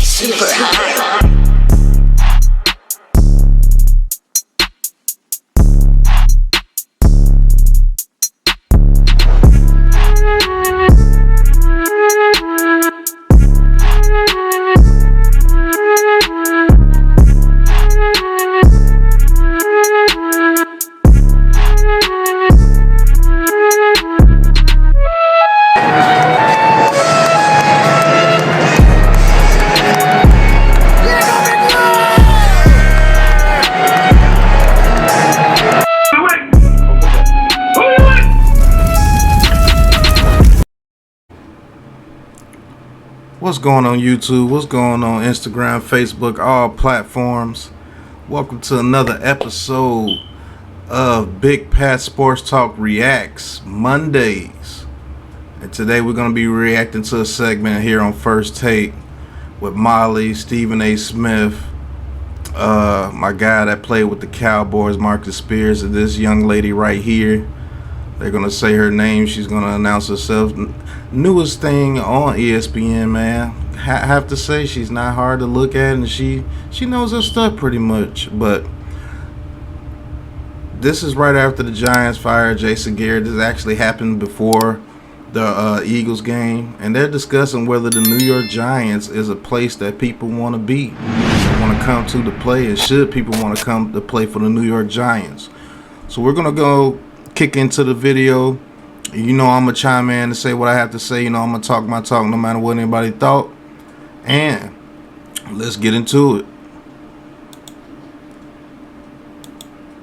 super high. What's going on YouTube? What's going on Instagram, Facebook, all platforms? Welcome to another episode of Big Pat Sports Talk Reacts Mondays. And today we're going to be reacting to a segment here on First Take with Molly, Stephen A. Smith, my guy that played with the Cowboys, Marcus Spears, and this young lady right here. They're going to say her name. She's going to announce herself. Newest thing on ESPN, man. Have to say she's not hard to look at, and she knows her stuff pretty much. But this is right after the Giants fired Jason Garrett. This actually happened before the Eagles game, and they're discussing whether the New York Giants is a place that people want to be, want to come to play, and should people want to come to play for the New York Giants. So we're going to go kick into the video. You know I'm gonna chime in and say what I have to say. You know I'm gonna talk my talk no matter what anybody thought. And let's get into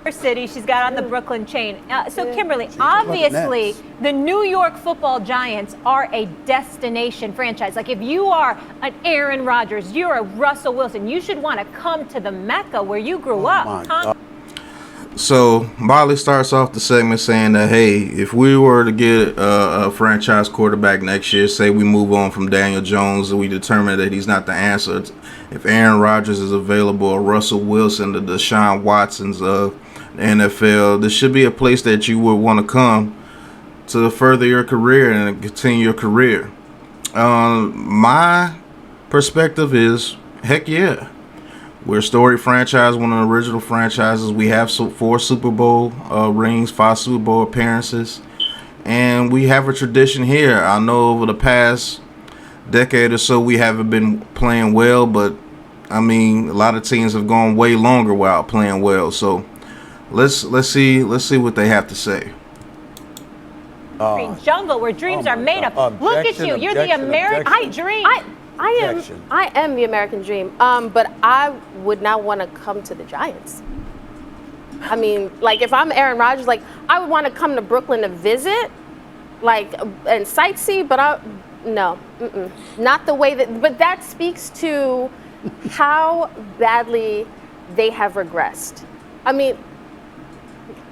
it. City, she's got on the Brooklyn chain. So Kimberly, obviously the New York Football Giants are a destination franchise. Like if you are an Aaron Rodgers, you're a Russell Wilson, you should want to come to the Mecca where you grew up. So Molly starts off the segment saying that, hey, if we were to get a franchise quarterback next year, say we move on from Daniel Jones and we determine that he's not the answer, if Aaron Rodgers is available, or Russell Wilson, the Deshaun Watsons of the NFL, this should be a place that you would want to come to further your career and continue your career. My perspective is, heck yeah. We're a storied franchise, one of the original franchises. We have 4 Super Bowl rings, 5 Super Bowl appearances, and we have a tradition here. I know over the past decade or so we haven't been playing well, but I mean a lot of teams have gone way longer without playing well. So let's see what they have to say. Jungle where dreams are made of. Look at you. You're the American dream. I am the American dream, but I would not want to come to the Giants. I mean, like if I'm Aaron Rodgers, like I would want to come to Brooklyn to visit, like and sightsee. But no, not the way that. But that speaks to how badly they have regressed. I mean,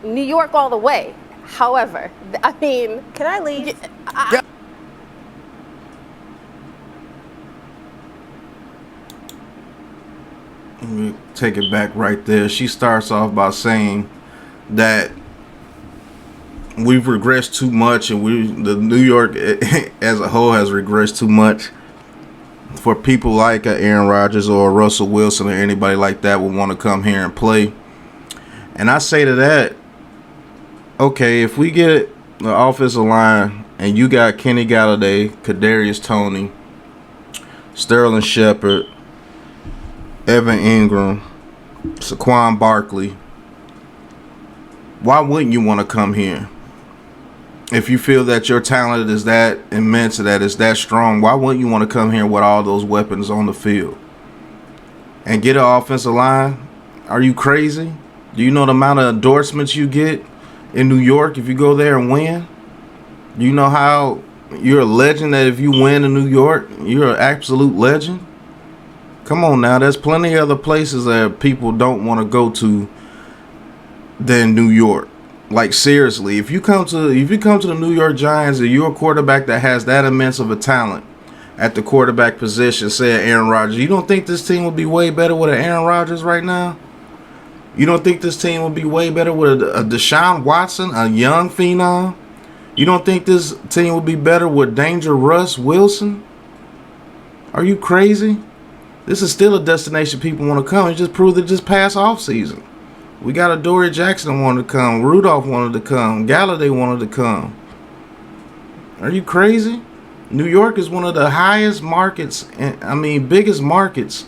New York all the way. However, I mean, can I leave? Yeah. Let me take it back right there. She starts off by saying that we've regressed too much, and the New York as a whole has regressed too much for people like Aaron Rodgers or Russell Wilson or anybody like that would want to come here and play. And I say to that, okay, if we get the offensive line and you got Kenny Galladay, Kadarius Toney, Sterling Shepard, Evan Ingram, Saquon Barkley, why wouldn't you want to come here? If you feel that your talent is that immense, that is that strong, why wouldn't you want to come here with all those weapons on the field and get an offensive line? Are you crazy? Do you know the amount of endorsements you get in New York if you go there and win? Do you know how you're a legend, that if you win in New York, you're an absolute legend? Come on now, there's plenty of other places that people don't want to go to than New York. Like seriously, if you come to the New York Giants and you're a quarterback that has that immense of a talent at the quarterback position, say Aaron Rodgers, you don't think this team would be way better with an Aaron Rodgers right now? You don't think this team would be way better with a Deshaun Watson, a young phenom? You don't think this team would be better with Danger Russ Wilson? Are you crazy? This is still a destination people want to come. It just proved it just past off season. We got a Dory Jackson wanted to come. Rudolph wanted to come. Galladay wanted to come. Are you crazy? New York is one of the highest markets, biggest markets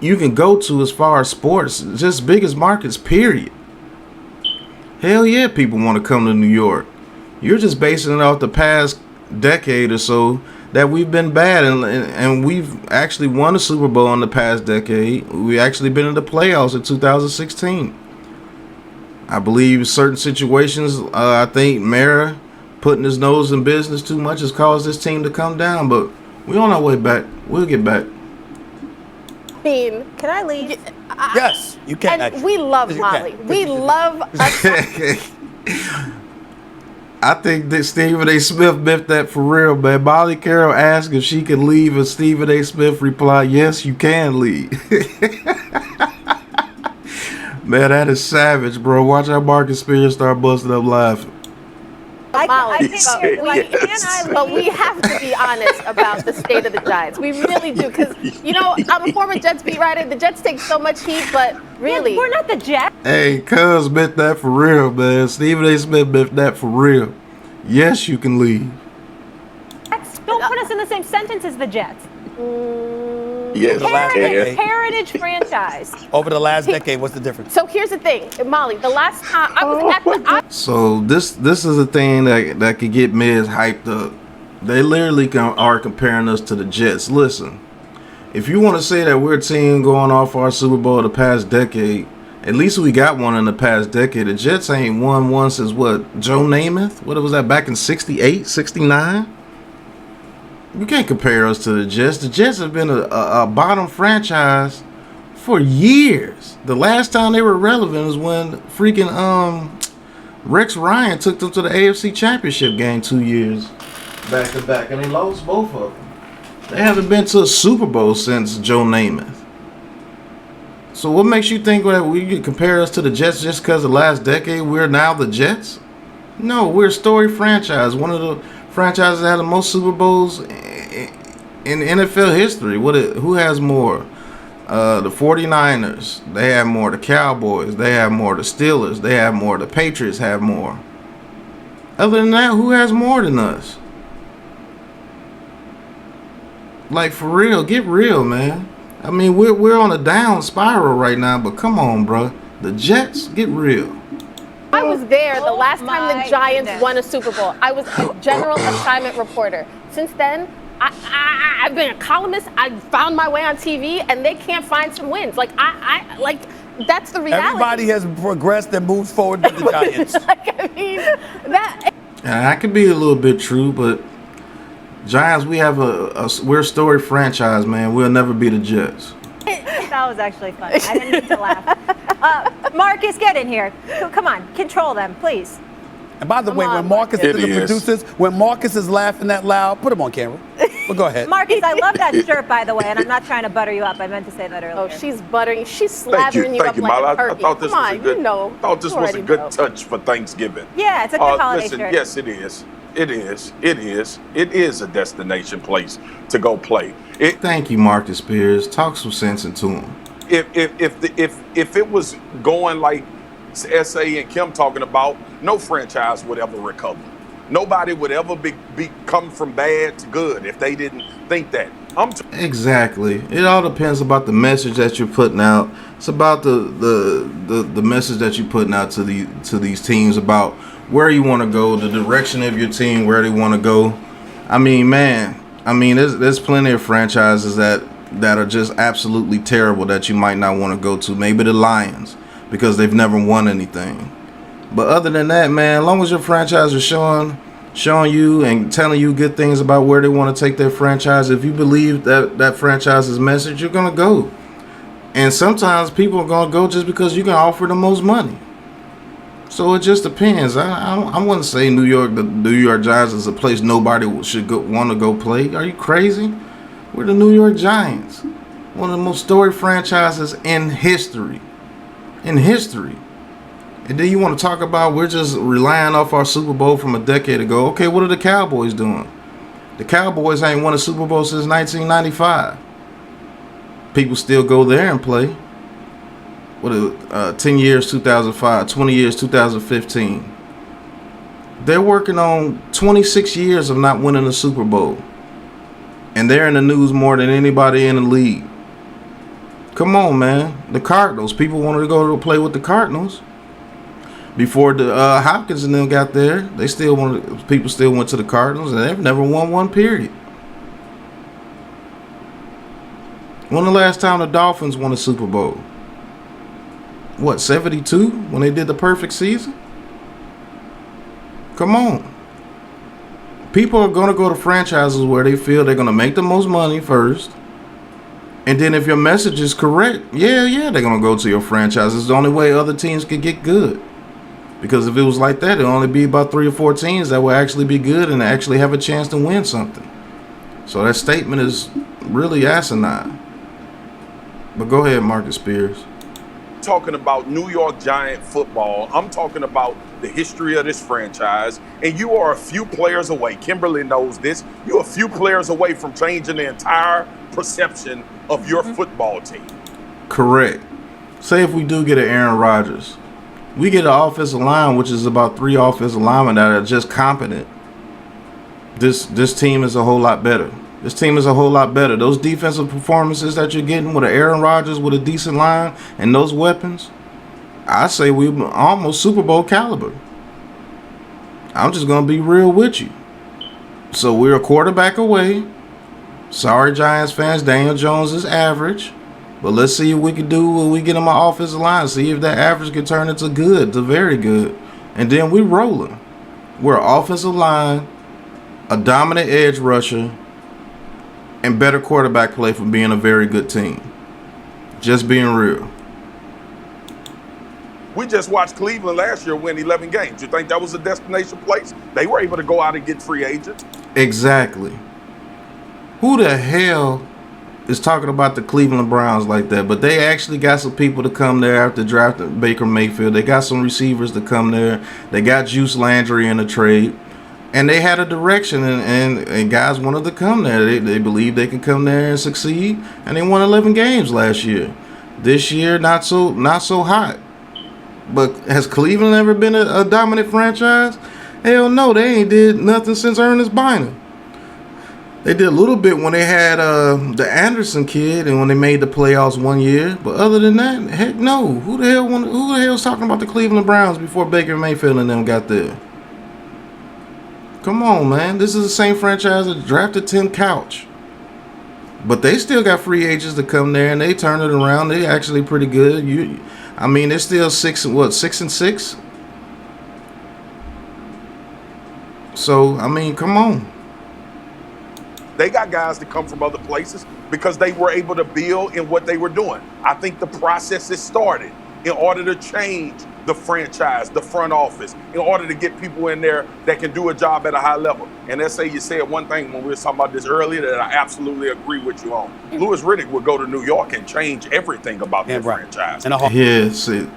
you can go to as far as sports. Just biggest markets, period. Hell yeah, people want to come to New York. You're just basing it off the past decade or so that we've been bad, and we've actually won a Super Bowl in the past decade. We actually been in the playoffs in 2016. I believe certain situations, I think Mara putting his nose in business too much has caused this team to come down, but we're on our way back. We'll get back. I mean, Can I leave? Yes, you can. and actually. we love Yes, you Molly. can. We love us. I think that Stephen A. Smith meant that for real, man. Molly Carroll asked if she could leave, and Stephen A. Smith replied, "Yes, you can leave." Man, that is savage, bro. Watch how Marcus Spears start busting up laughing. I think said you're like, yes. can I But leave? we have to be honest about the state of the Giants. We really do, because I'm a former Jets beat writer. The Jets take so much heat, but really, We're not the Jets. Hey, Cuz meant that for real, man. Stephen A. Smith meant that for real. Yes, you can leave. Don't put us in the same sentence as the Jets. Yes, the last yeah. decade. Heritage franchise. Over the last decade, what's the difference? So here's the thing, Molly. The last time I was at the, So this is a thing that could get Miz hyped up. They literally are comparing us to the Jets. Listen, if you want to say that we're a team going off our Super Bowl the past decade, at least we got one in the past decade. The Jets ain't won one since what? Joe Namath? What was that, back in 68, 69? You can't compare us to the Jets. The Jets have been a bottom franchise for years. The last time they were relevant was when freaking Rex Ryan took them to the AFC Championship game 2 years back to back, and they lost both of them. They haven't been to a Super Bowl since Joe Namath. So what makes you think that we could compare us to the Jets just because the last decade we're now the Jets? No, we're a storied franchise. One of the franchises that had the most Super Bowls in NFL history. Who has more? The 49ers. They have more. The Cowboys. They have more. The Steelers. They have more. The Patriots have more. Other than that, who has more than us? Like, for real, get real, man. I mean, we're on a down spiral right now, but come on, bro. The Jets, get real. I was there the Oh last time my the Giants goodness. won a Super Bowl. I was a general assignment reporter. Since then, I've been a columnist. I found my way on TV, and they can't find some wins. Like that's the reality. Everybody has progressed and moved forward with the Giants. I mean, that. And that could be a little bit true, but Giants, we're a storied franchise, man. We'll never be the Jets. That was actually funny. I didn't mean to laugh. Marcus, get in here. Come on, control them, please. And by the way, on, when Marcus It is the is. producers, when Marcus is laughing that loud, put him on camera. Well, go ahead. Marcus, I love that shirt, by the way, and I'm not trying to butter you up. I meant to say that earlier. Oh, she's buttering. She's Thank you, slathering you up Molly. like a I turkey. thought this Come was on, a good. you know. Thought this You was a already good know. touch for Thanksgiving. Yeah, it's a good holiday Listen, shirt. yes, it is. It is. It is. It is a destination place to go play. Thank you, Marcus Spears. Talk some sense into him. If it was going like SA and Kim talking about, no franchise would ever recover. Nobody would ever be come from bad to good if they didn't think that. Exactly. It all depends about the message that you're putting out. It's about the message that you're putting out to these teams about where you want to go, the direction of your team, where they want to go. I mean, man. I mean, there's plenty of franchises that are just absolutely terrible that you might not want to go to. Maybe the Lions, because they've never won anything. But other than that, man, as long as your franchise is showing you and telling you good things about where they want to take their franchise, if you believe that franchise's message, you're going to go. And sometimes people are going to go just because you can offer the most money. So it just depends. I wouldn't say the New York Giants is a place nobody should want to go play. Are you crazy? We're the New York Giants, one of the most storied franchises in history. And then you want to talk about we're just relying off our Super Bowl from a decade ago. Okay, what are the Cowboys doing? The Cowboys ain't won a Super Bowl since 1995. People still go there and play. What 10 years 2005, 20 years 2015. They're working on 26 years of not winning a Super Bowl. And they're in the news more than anybody in the league. Come on, man. The Cardinals. People wanted to go to play with the Cardinals. Before the Hopkins and them got there, people still went to the Cardinals, and they've never won one, period. When the last time the Dolphins won a Super Bowl? What, 72? When they did the perfect season? Come on. People are going to go to franchises where they feel they're going to make the most money first. And then if your message is correct, yeah, they're going to go to your franchise. It's the only way other teams could get good. Because if it was like that, it'll only be about 3 or 4 teams that will actually be good and actually have a chance to win something. So that statement is really asinine. But go ahead, Marcus Spears. Talking about New York Giant football. I'm talking about the history of this franchise. And you are a few players away. Kimberly knows this. You're a few players away from changing the entire perception of your football team. Correct. Say if we do get an Aaron Rodgers. We get an offensive line, which is about 3 offensive linemen that are just competent. This team is a whole lot better. This team is a whole lot better. Those defensive performances that you're getting with an Aaron Rodgers with a decent line and those weapons, I say we're almost Super Bowl caliber. I'm just going to be real with you. So we're a quarterback away. Sorry, Giants fans, Daniel Jones is average. But let's see what we can do when we get him an offensive line. See if that average can turn into good, to very good. And then we rolling. We're an offensive line, a dominant edge rusher, and better quarterback play for being a very good team. Just being real. We just watched Cleveland last year win 11 games. You think that was a destination place? They were able to go out and get free agents. Exactly. Who the hell is talking about the Cleveland Browns like that? But they actually got some people to come there after drafting Baker Mayfield. They got some receivers to come there. They got Juice Landry in the trade. And they had a direction, and guys wanted to come there. They believe they can come there and succeed, and they won 11 games last year. This year, not so hot. But has Cleveland ever been a dominant franchise? Hell no, they ain't did nothing since Ernest Bynum. They did a little bit when they had the Anderson kid and when they made the playoffs one year. But other than that, heck no. Who the hell's talking about the Cleveland Browns before Baker Mayfield and them got there? Come on, man. This is the same franchise that drafted Tim Couch. But they still got free agents to come there, and they turn it around. They actually pretty good. They're still 6-6? So, come on. They got guys that come from other places because they were able to build in what they were doing. I think the process has started in order to change the franchise, the front office, in order to get people in there that can do a job at a high level. And let's say you said one thing when we were talking about this earlier that I absolutely agree with you on. Louis Riddick would go to New York and change everything about the franchise. Yeah, see,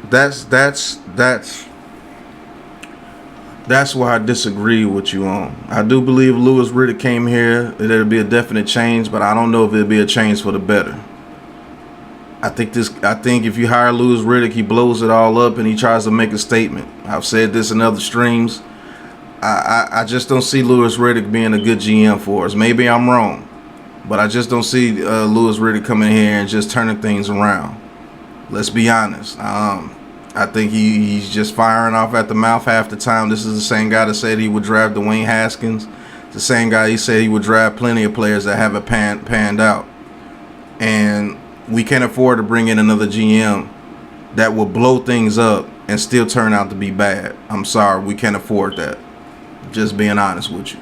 that's why I disagree with you on. I do believe Louis Riddick came here, there'd be a definite change, but I don't know if it'll be a change for the better. I think if you hire Louis Riddick, he blows it all up and he tries to make a statement. I've said this in other streams. I just don't see Louis Riddick being a good GM for us. Maybe I'm wrong, but I just don't see Louis Riddick coming here and just turning things around. Let's be honest. I think he's just firing off at the mouth half the time. This is the same guy that said he would draft Dwayne Haskins. The same guy he said he would draft plenty of players that haven't panned out. And we can't afford to bring in another GM that will blow things up and still turn out to be bad. I'm sorry, we can't afford that. Just being honest with you.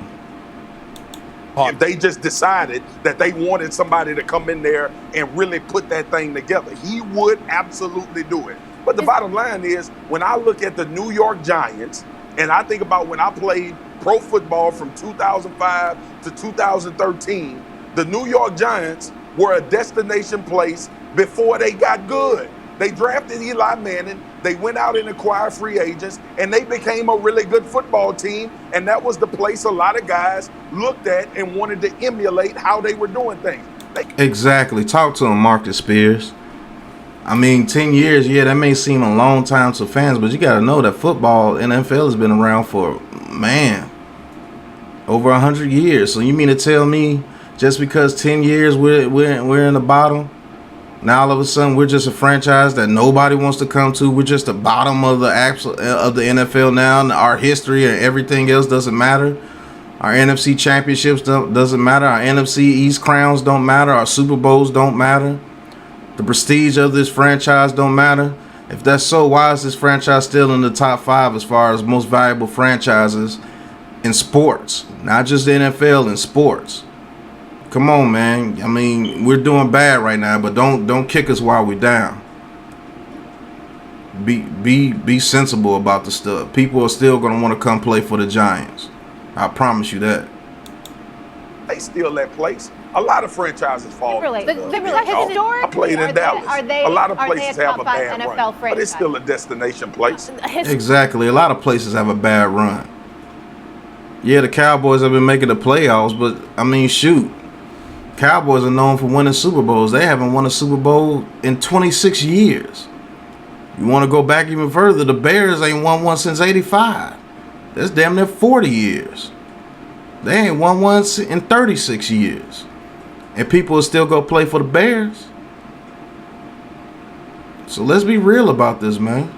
If they just decided that they wanted somebody to come in there and really put that thing together, he would absolutely do it. But the bottom line is, when I look at the New York Giants, and I think about when I played pro football from 2005 to 2013, the New York Giants were a destination place before they got good. They drafted Eli Manning, they went out and acquired free agents, and they became a really good football team, and that was the place a lot of guys looked at and wanted to emulate how they were doing things. Exactly. Talk to him, Marcus Spears. I mean, 10 years, yeah, that may seem a long time to fans, but you got to know that football, NFL has been around for, man, over 100 years. So you mean to tell me just because 10 years we're in the bottom, now all of a sudden we're just a franchise that nobody wants to come to? We're just the bottom of the NFL now, and our history and everything else doesn't matter. Our NFC championships doesn't matter. Our NFC East crowns don't matter. Our Super Bowls don't matter. The prestige of this franchise don't matter. If that's so, why is this franchise still in the top 5 as far as most valuable franchises in sports? Not just the NFL, in sports. Come on, man. I mean, we're doing bad right now, but don't kick us while we're down. Be sensible about the stuff. People are still gonna want to come play for the Giants. I promise you that. They still that place. A lot of franchises fall. Kimberly, I played in Dallas. A lot of places have a bad NFL run, franchise? but it's still a destination place. Exactly. A lot of places have a bad run. Yeah, the Cowboys have been making the playoffs, but I mean, shoot. Cowboys are known for winning Super Bowls. They haven't won a Super Bowl in 26 years. You want to go back even further, the Bears ain't won one since 85. That's damn near 40 years. They ain't won one in 36 years. And people will still go play for the Bears. So let's be real about this, man.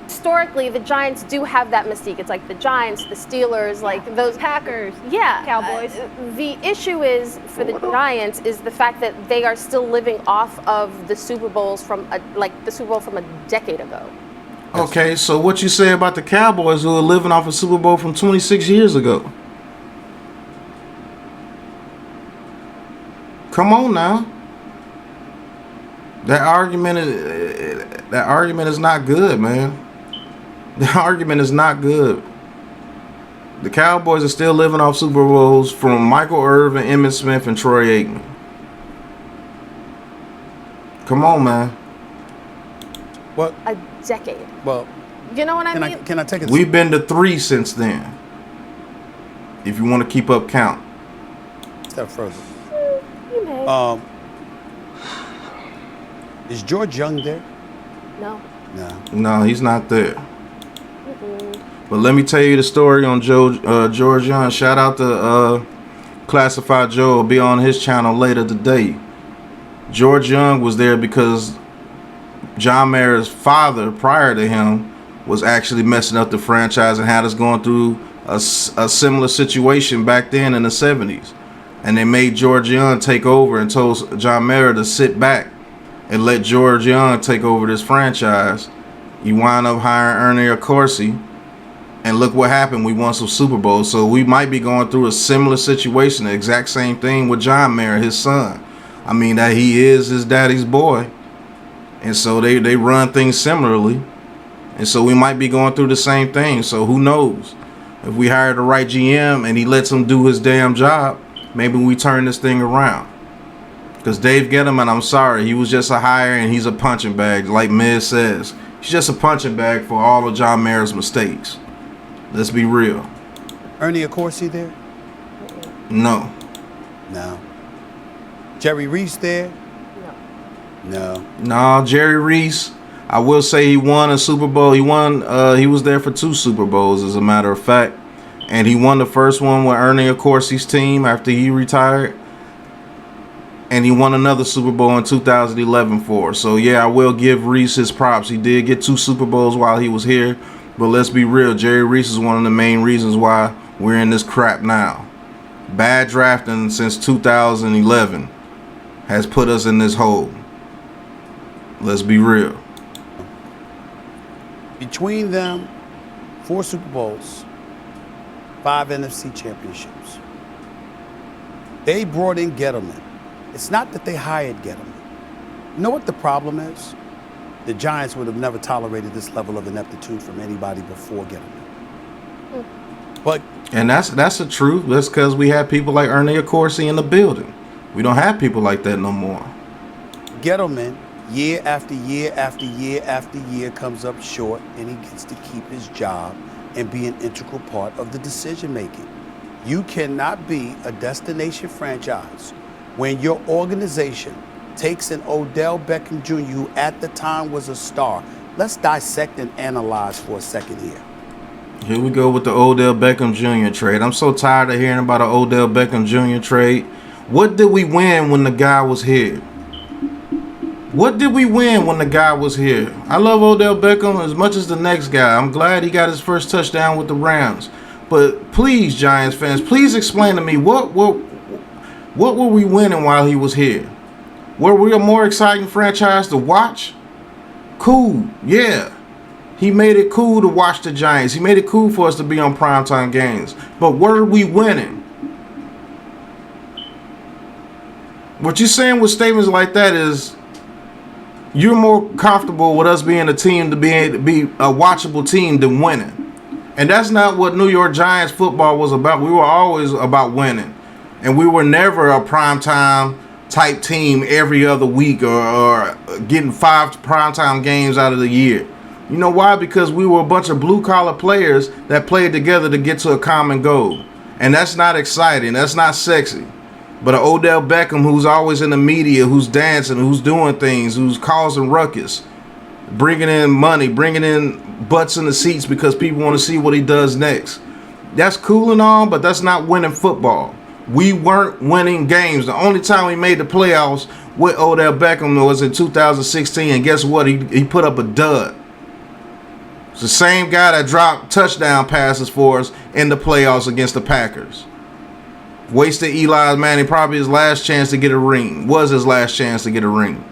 Historically, the Giants do have that mystique. It's like the Giants, the Steelers, like those Packers, yeah, Cowboys. The issue is for the Giants is the fact that they are still living off of the Super Bowls from the Super Bowl from a decade ago. Okay, so what you say about the Cowboys who are living off a Super Bowl from 26 years ago? Come on now. That argument is not good, man. The argument is not good. The Cowboys are still living off Super Bowls from Michael Irvin, Emmitt Smith, and Troy Aikman. Come on, man. What? A decade. Well, You know what I mean? Can I take it? We've been to 3 since then. If you want to keep up count. a step further. You may. Is George Young there? No. No. No, he's not there. But let me tell you the story on George Young. Shout out to Classified Joe. Will be on his channel later today. George Young was there because John Mayer's father, prior to him, was actually messing up the franchise and had us going through a similar situation back then in the 70s. And they made George Young take over and told John Mayer to sit back and let George Young take over this franchise. You wind up hiring Ernie Accorsi, and look what happened. We won some Super Bowls. So we might be going through a similar situation, the exact same thing with John Mayer, his son. I mean, that he is his daddy's boy. And so they run things similarly. And so we might be going through the same thing. So who knows? If we hire the right GM and he lets him do his damn job, maybe we turn this thing around. Because Dave Gettleman, I'm sorry, he was just a hire and he's a punching bag. Like Miz says, he's just a punching bag for all of John Mayer's mistakes. Let's be real. Ernie Accorsi there? No. No. Jerry Reese there? No. No, Jerry Reese, I will say he won a Super Bowl. He was there for 2 Super Bowls, as a matter of fact. And he won the first one with Ernie Accorsi's team after he retired. And he won another Super Bowl in 2011 for us. So, yeah, I will give Reese his props. He did get 2 Super Bowls while he was here. But let's be real, Jerry Reese is one of the main reasons why we're in this crap now. Bad drafting since 2011 has put us in this hole. Let's be real. Between them, 4 Super Bowls, 5 NFC championships. They brought in Gettleman. It's not that they hired Gettleman. You know what the problem is? The Giants would have never tolerated this level of ineptitude from anybody before Gettleman. And that's the truth. That's because we have people like Ernie Accorsi in the building. We don't have people like that no more. Gettleman, year after year after year after year, comes up short, and he gets to keep his job and be an integral part of the decision making. You cannot be a destination franchise when your organization takes an Odell Beckham Jr., who at the time was a star. Let's dissect and analyze for a second here. Here we go with the Odell Beckham Jr. trade. I'm so tired of hearing about an Odell Beckham Jr. trade. What did we win when the guy was here? What did we win when the guy was here? I love Odell Beckham as much as the next guy. I'm glad he got his first touchdown with the Rams. But please, Giants fans, please explain to me what were we winning while he was here? Were we a more exciting franchise to watch? Cool, yeah. He made it cool to watch the Giants. He made it cool for us to be on primetime games. But were we winning? What you're saying with statements like that is you're more comfortable with us being a team to be a watchable team than winning. And that's not what New York Giants football was about. We were always about winning. And we were never a primetime type team every other week or getting 5 primetime games out of the year. You know why? Because we were a bunch of blue-collar players that played together to get to a common goal. And that's not exciting. That's not sexy. But an Odell Beckham who's always in the media, who's dancing, who's doing things, who's causing ruckus, bringing in money, bringing in butts in the seats because people want to see what he does next. That's cool and all, but that's not winning football. We weren't winning games. The only time we made the playoffs with Odell Beckham was in 2016, and guess what? He put up a dud. It's the same guy that dropped touchdown passes for us in the playoffs against the Packers. Wasted Eli Manning, probably his last chance to get a ring. Was his last chance to get a ring.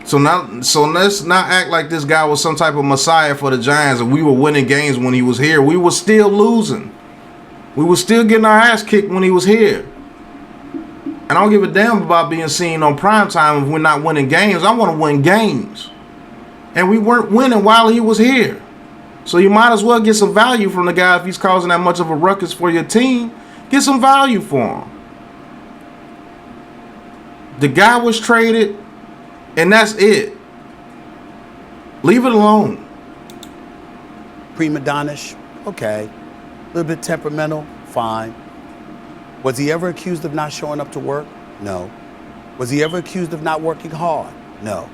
So let's not act like this guy was some type of messiah for the Giants and we were winning games when he was here. We were still losing. We were still getting our ass kicked when he was here. And I don't give a damn about being seen on primetime if we're not winning games. I want to win games. And we weren't winning while he was here. So you might as well get some value from the guy if he's causing that much of a ruckus for your team. Get some value for him. The guy was traded, and that's it. Leave it alone. Prima donnish, okay. A little bit temperamental, fine. Was he ever accused of not showing up to work? No. Was he ever accused of not working hard? No.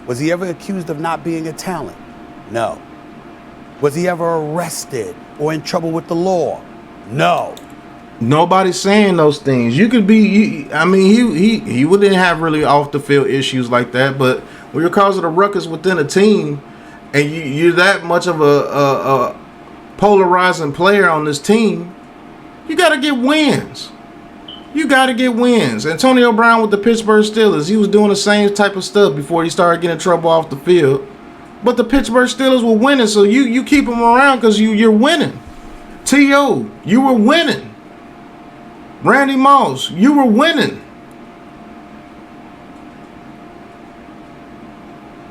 Was he ever accused of not being a talent? No. Was he ever arrested or in trouble with the law? No. Nobody's saying those things. You could be, he wouldn't have really off the field issues like that, but when you're causing a ruckus within a team and you're that much of a polarizing player on this team, you got to get wins. You got to get wins. Antonio Brown with the Pittsburgh Steelers, he was doing the same type of stuff before he started getting in trouble off the field. But the Pittsburgh Steelers were winning, so you keep them around because you're winning. T.O., you were winning. Randy Moss, you were winning.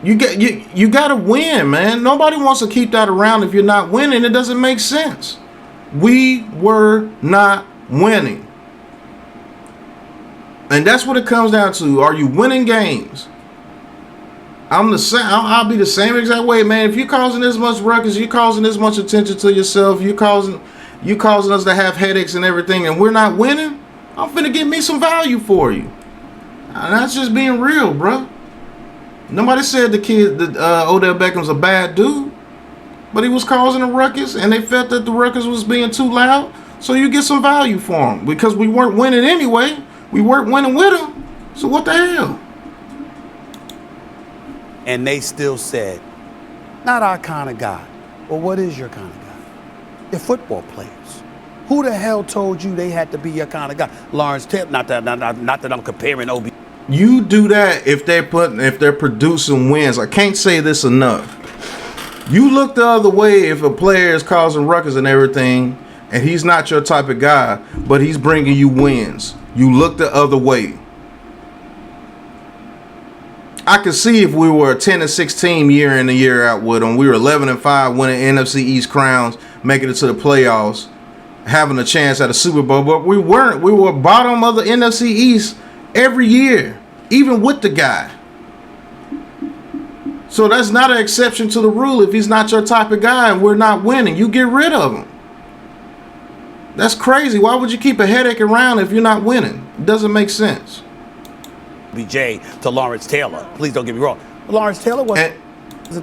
You got to win, man. Nobody wants to keep that around if you're not winning. It doesn't make sense. We were not winning. And that's what it comes down to. Are you winning games? I'm the same. I'll be the same exact way, man. If you're causing this much ruckus, you're causing this much attention to yourself, you causing us to have headaches and everything, and we're not winning, I'm finna get me some value for you. And that's just being real, bro. Nobody said Odell Beckham's a bad dude, but he was causing a ruckus, and they felt that the ruckus was being too loud, so you get some value for him. Because we weren't winning anyway. We weren't winning with him. So what the hell? And they still said, not our kind of guy. Well, what is your kind of guy? They're football players. Who the hell told you they had to be your kind of guy? Lawrence Taylor, not that I'm comparing OB. You do that if they're producing wins. I can't say this enough. You look the other way if a player is causing ruckus and everything, and he's not your type of guy, but he's bringing you wins. You look the other way. I could see if we were a 10-6 team year in and year out with them. We were 11-5, winning NFC East crowns, making it to the playoffs, having a chance at a Super Bowl. But we weren't. We were bottom of the NFC East every year, even with the guy. So that's not an exception to the rule. If he's not your type of guy and we're not winning, you get rid of him. That's crazy. Why would you keep a headache around if you're not winning? It doesn't make sense. BJ to Lawrence Taylor. Please don't get me wrong. Lawrence Taylor wasn't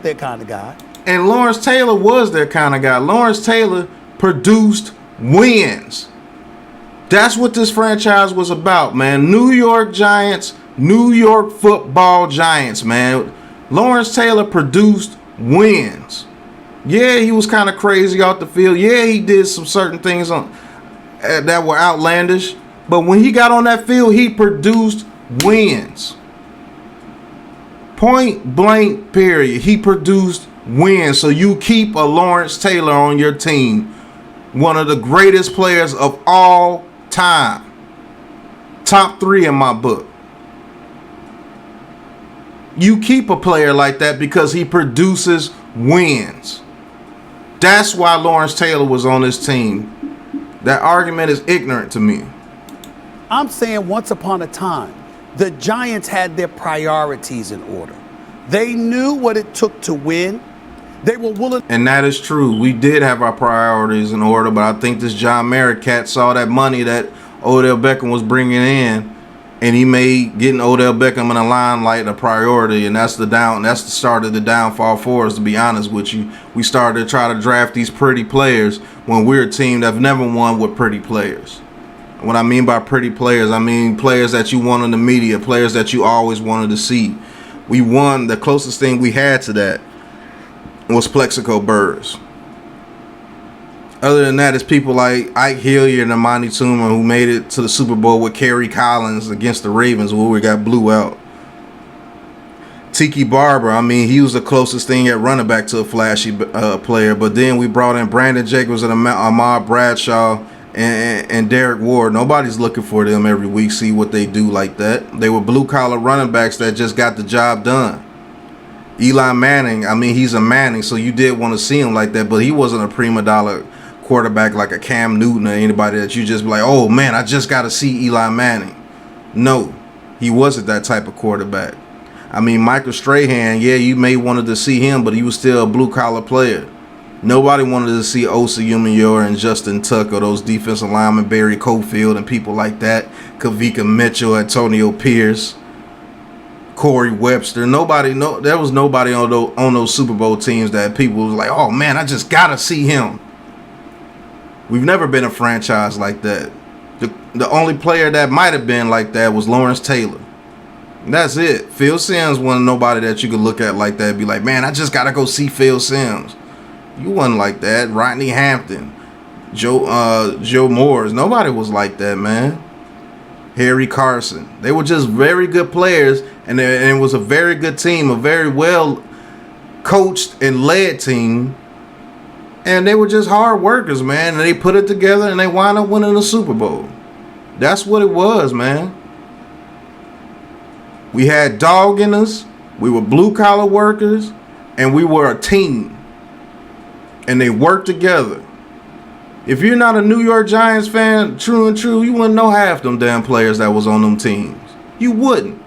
their kind of guy. And Lawrence Taylor was their kind of guy. Lawrence Taylor produced wins. That's what this franchise was about, man. New York Giants, New York football giants, man. Lawrence Taylor produced wins. Yeah, he was kind of crazy off the field. Yeah, he did some certain things that were outlandish. But when he got on that field, he produced wins. Point blank, period. He produced wins. So you keep a Lawrence Taylor on your team. One of the greatest players of all time. Top 3 in my book. You keep a player like that because he produces wins. That's why Lawrence Taylor was on this team. That argument is ignorant to me. I'm saying once upon a time, the Giants had their priorities in order. They knew what it took to win. They were willing. And that is true. We did have our priorities in order, but I think this John Merritt cat saw that money that Odell Beckham was bringing in, and he made getting Odell Beckham in the limelight a priority, and that's the start of the downfall for us, to be honest with you. We started to try to draft these pretty players when we're a team that's never won with pretty players. What I mean by pretty players, I mean players that you want in the media, players that you always wanted to see. We won. The closest thing we had to that was Plexico Burrs. Other than that, it's people like Ike Hilliard and Amani Toomer who made it to the Super Bowl with Kerry Collins against the Ravens where we got blew out. Tiki Barber, I mean, he was the closest thing at running back to a flashy player. But then we brought in Brandon Jacobs and Ahmad Bradshaw and Derek Ward. Nobody's looking for them every week, see what they do like that. They were blue-collar running backs that just got the job done. Eli Manning, I mean, he's a Manning, so you did want to see him like that, but he wasn't a prima donna quarterback like a Cam Newton or anybody that you just be like, oh, man, I just got to see Eli Manning. No, he wasn't that type of quarterback. I mean, Michael Strahan, yeah, you may wanted to see him, but he was still a blue-collar player. Nobody wanted to see Osa Umenyiora and Justin Tucker, those defensive linemen, Barry Cofield and people like that, Kavika Mitchell, Antonio Pierce, Corey Webster. There was nobody on those Super Bowl teams that people was like, oh man, I just gotta see him. We've never been a franchise like that. The only player that might have been like that was Lawrence Taylor. That's it. Phil Simms wasn't nobody that you could look at like that and be like, man, I just gotta go see Phil Simms. You wasn't like that. Rodney Hampton, Joe Moores. Nobody was like that, man. Harry Carson. They were just very good players, and it was a very good team, a very well coached and led team. And they were just hard workers, man. And they put it together, and they wound up winning the Super Bowl. That's what it was, man. We had dog in us. We were blue-collar workers, and we were a team. And they worked together. If you're not a New York Giants fan, true and true, you wouldn't know half them damn players that was on them teams. You wouldn't.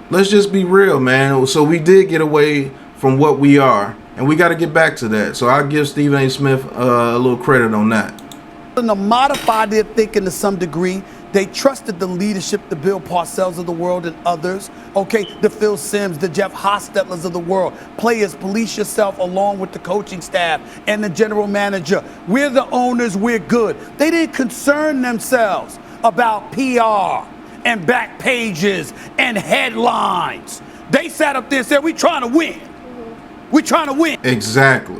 Let's just be real, man. So we did get away from what we are, and we got to get back to that. So I'll give Stephen A. Smith a little credit on that. And to modify their thinking to some degree, they trusted the leadership, the Bill Parcells of the world and others, okay, the Phil Simms, the Jeff Hostettlers of the world. Players, police yourself along with the coaching staff and the general manager. We're the owners, we're good. They didn't concern themselves about PR and back pages and headlines. They sat up there and said, we're trying to win. We're trying to win. Exactly.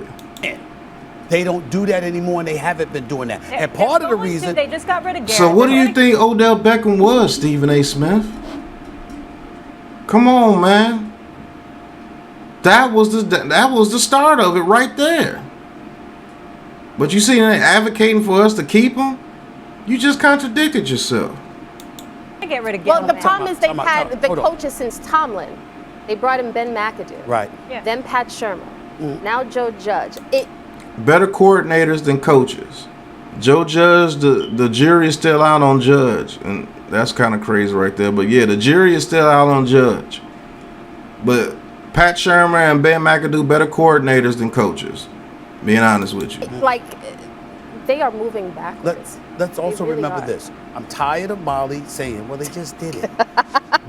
They don't do that anymore, and they haven't been doing that. And part of the reason they just got rid of Garrett. So what do you think Odell Beckham was, Stephen A. Smith? Come on, man. That was the start of it right there. But you see them advocating for us to keep him? You just contradicted yourself. Get rid of Well, the problem is they've had the coaches since Tomlin. They brought in Ben McAdoo. Right. Yeah. Then Pat Shermer. Now Joe Judge. Better coordinators than coaches. Joe Judge, the jury is still out on Judge. And that's kind of crazy right there. But yeah, the jury is still out on Judge. But Pat Shermer and Ben McAdoo, better coordinators than coaches. Being honest with you. Like, they are moving backwards. Let's also really remember are. this. I'm tired of Molly saying, well, they just did it.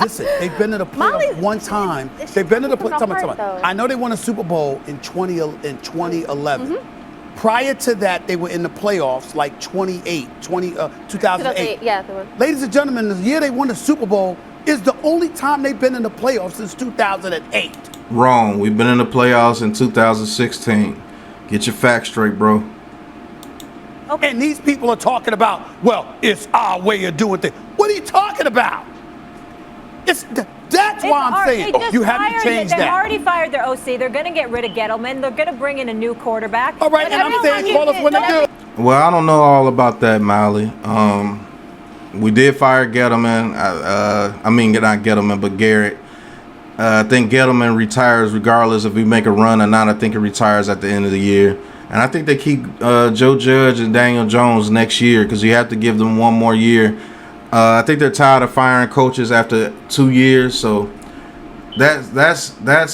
Listen, they've been to the Molly- playoffs one time. It's They've been to the from the playoffs. heart, though. I know they won a Super Bowl in 2011. Mm-hmm. Prior to that, they were in the playoffs like 2008. 2008, yeah, they were. Ladies and gentlemen, the year they won the Super Bowl is the only time they've been in the playoffs since 2008. Wrong. We've been in the playoffs in 2016. Get your facts straight, bro. Okay. And these people are talking about, well, it's our way of doing things. What are you talking about? That's why I'm saying you have to change They've that. already fired their OC. They're going to get rid of Gettleman. They're going to bring in a new quarterback. All right, and I'm saying call us when they do. Well, I don't know all about that, Molly. We did fire Gettleman. I mean, not Gettleman, but Garrett. I think Gettleman retires regardless if we make a run or not. I think he retires at the end of the year. And I think they keep Joe Judge and Daniel Jones next year because you have to give them one more year. I think they're tired of firing coaches after 2 years, so that's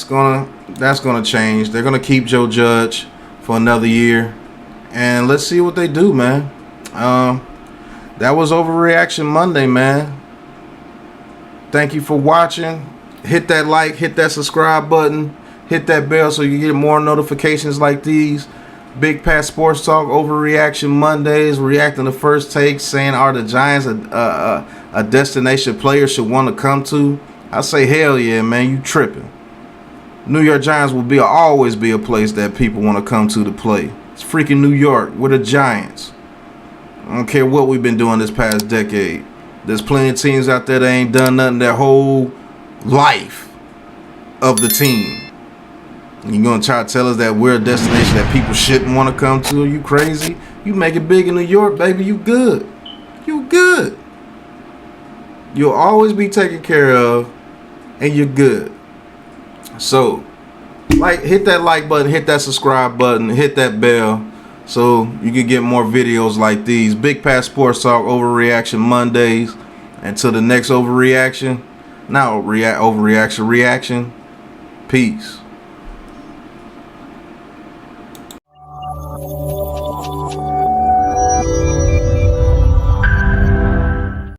gonna change. They're gonna keep Joe Judge for another year, and let's see what they do, man. That was Overreaction Monday, man. Thank you for watching. Hit that like, hit that subscribe button, hit that bell so you get more notifications like these. Big Pat Sports Talk Overreaction Mondays, reacting to first takes, saying are the Giants a destination players should want to come to? I say hell yeah, man, you tripping. New York Giants will always be a place that people want to come to play. It's freaking New York. We're the Giants. I don't care what we've been doing this past decade. There's plenty of teams out there that ain't done nothing their whole life of the team. You're going to try to tell us that we're a destination that people shouldn't want to come to? Are you crazy? You make it big in New York, baby. You good. You good. You'll always be taken care of, and you're good. So, hit that like button, hit that subscribe button, hit that bell so you can get more videos like these. Big Pat Sports Talk Overreaction Mondays. Until the next overreaction. Now, reaction. Peace.